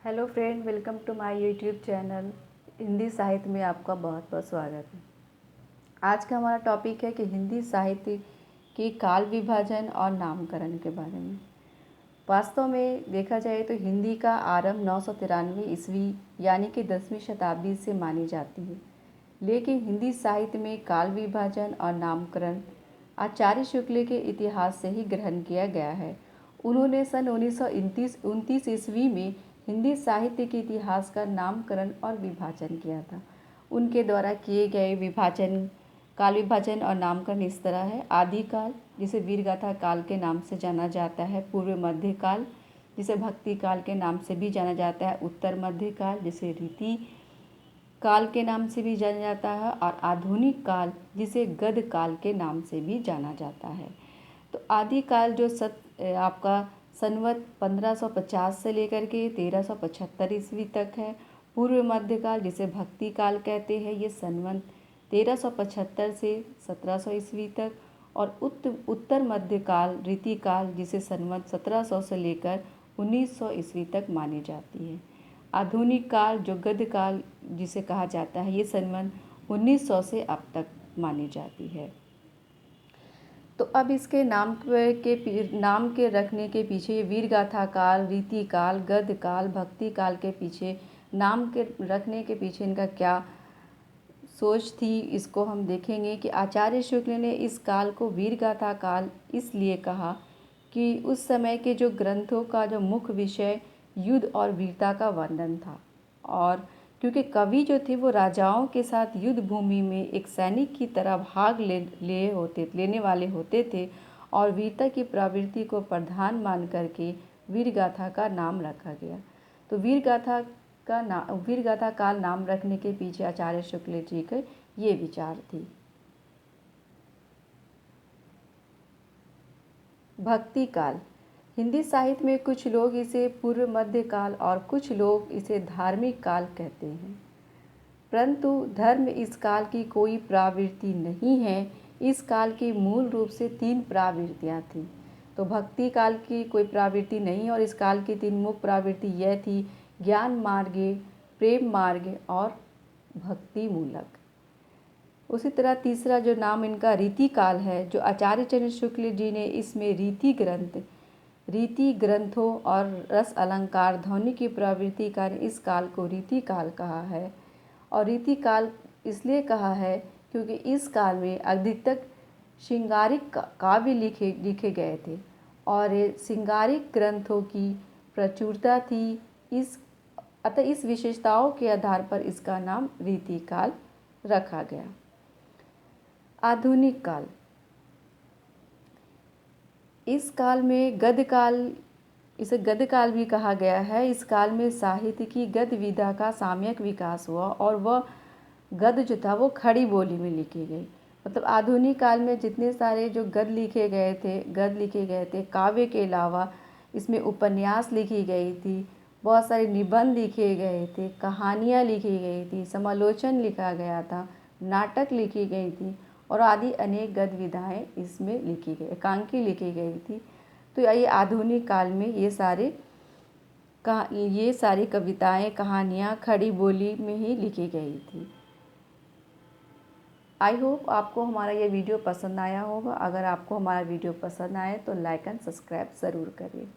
Hello friend, welcome to my YouTube channel. Hindi साहित्य में आपका बहुत बहुत स्वागत है। आज का हमारा टॉपिक है कि हिंदी साहित्य की काल विभाजन और नामकरण के बारे में। वास्तव में देखा जाए तो हिंदी का आरंभ 993 ईस्वी यानी कि 10वीं शताब्दी से मानी जाती है, लेकिन हिंदी साहित्य में काल विभाजन और नामकरण आचार्य शुक्ल के इतिहास से ही ग्रहण किया गया है। उन्होंने सन 1929 ईस्वी में हिंदी साहित्य के इतिहास का नामकरण और विभाजन किया था। उनके द्वारा किए गए काल विभाजन और नामकरण इस तरह है। आदिकाल, जिसे वीरगाथा काल के नाम से जाना जाता है। पूर्व मध्य काल, जिसे भक्ति काल के नाम से भी जाना जाता है। उत्तर मध्य काल, जिसे रीति काल के नाम से भी जाना जाता है। और आधुनिक काल, जिसे गद्य काल के नाम से भी जाना जाता है। तो आदिकाल जो आपका संवत 1550 से लेकर के 1375 ईस्वी तक है। पूर्व मध्यकाल, जिसे भक्ति काल कहते हैं, ये संवत 1375 से 1700 ईस्वी तक। और उत्तर मध्यकाल रीति काल, जिसे संवत 1700 से लेकर 1900 ईस्वी तक मानी जाती है। आधुनिक काल, जो गद्य काल जिसे कहा जाता है, ये संवत 1900 से अब तक मानी जाती है। तो अब इसके नाम के रखने के पीछे वीरगाथा काल, रीति काल, गद्य काल, भक्ति काल के पीछे नाम के रखने के पीछे इनका क्या सोच थी, इसको हम देखेंगे कि आचार्य शुक्ल ने इस काल को वीरगाथा काल इसलिए कहा कि उस समय के जो ग्रंथों का जो मुख्य विषय युद्ध और वीरता का वर्णन था। और क्योंकि कवि जो थे वो राजाओं के साथ युद्ध भूमि में एक सैनिक की तरह भाग लेने वाले होते थे, और वीरता की प्रवृत्ति को प्रधान मान करके वीरगाथा का नाम रखा गया। तो वीरगाथा काल नाम रखने के पीछे आचार्य शुक्ल जी के ये विचार थी। भक्ति काल, हिंदी साहित्य में कुछ लोग इसे पूर्व मध्य काल और कुछ लोग इसे धार्मिक काल कहते हैं, परंतु धर्म इस काल की कोई प्रवृत्ति नहीं है। इस काल की मूल रूप से 3 प्रवृत्तियाँ थीं। तो भक्ति काल की कोई प्रवृत्ति नहीं, और इस काल की 3 मुख्य प्रवृत्ति यह थी: ज्ञान मार्ग, प्रेम मार्ग और भक्ति मूलक। उसी तरह तीसरा जो नाम इनका रीति काल है, जो आचार्य चरण शुक्ल जी ने इसमें रीति ग्रंथों और रस अलंकार ध्वनि की प्रवृत्ति का इस काल को रीति काल कहा है। और रीति काल इसलिए कहा है क्योंकि इस काल में अधिकतर श्रृंगारिक काव्य लिखे गए थे, और श्रृंगारिक ग्रंथों की प्रचुरता थी। अतः इस विशेषताओं के आधार पर इसका नाम रीति काल रखा गया। आधुनिक काल, इस काल में इसे गद्य काल भी कहा गया है। इस काल में साहित्य की गद्य विधा का सामयिक विकास हुआ, और वह गद्य जो था वो खड़ी बोली में लिखी गई। मतलब आधुनिक काल में जितने सारे जो गद्य लिखे गए थे, काव्य के अलावा इसमें उपन्यास लिखी गई थी, बहुत सारे निबंध लिखे गए थे, कहानियाँ लिखी गई थी, समालोचन लिखा गया था, नाटक लिखी गई थी, और आदि अनेक गद्य विधाएँ इसमें लिखी गई, एकांकी लिखी गई थी। तो ये आधुनिक काल में ये सारी कविताएं, कहानियाँ खड़ी बोली में ही लिखी गई थी। आई होप आपको हमारा ये वीडियो पसंद आया होगा। अगर आपको हमारा वीडियो पसंद आए तो लाइक एंड सब्सक्राइब ज़रूर करिए।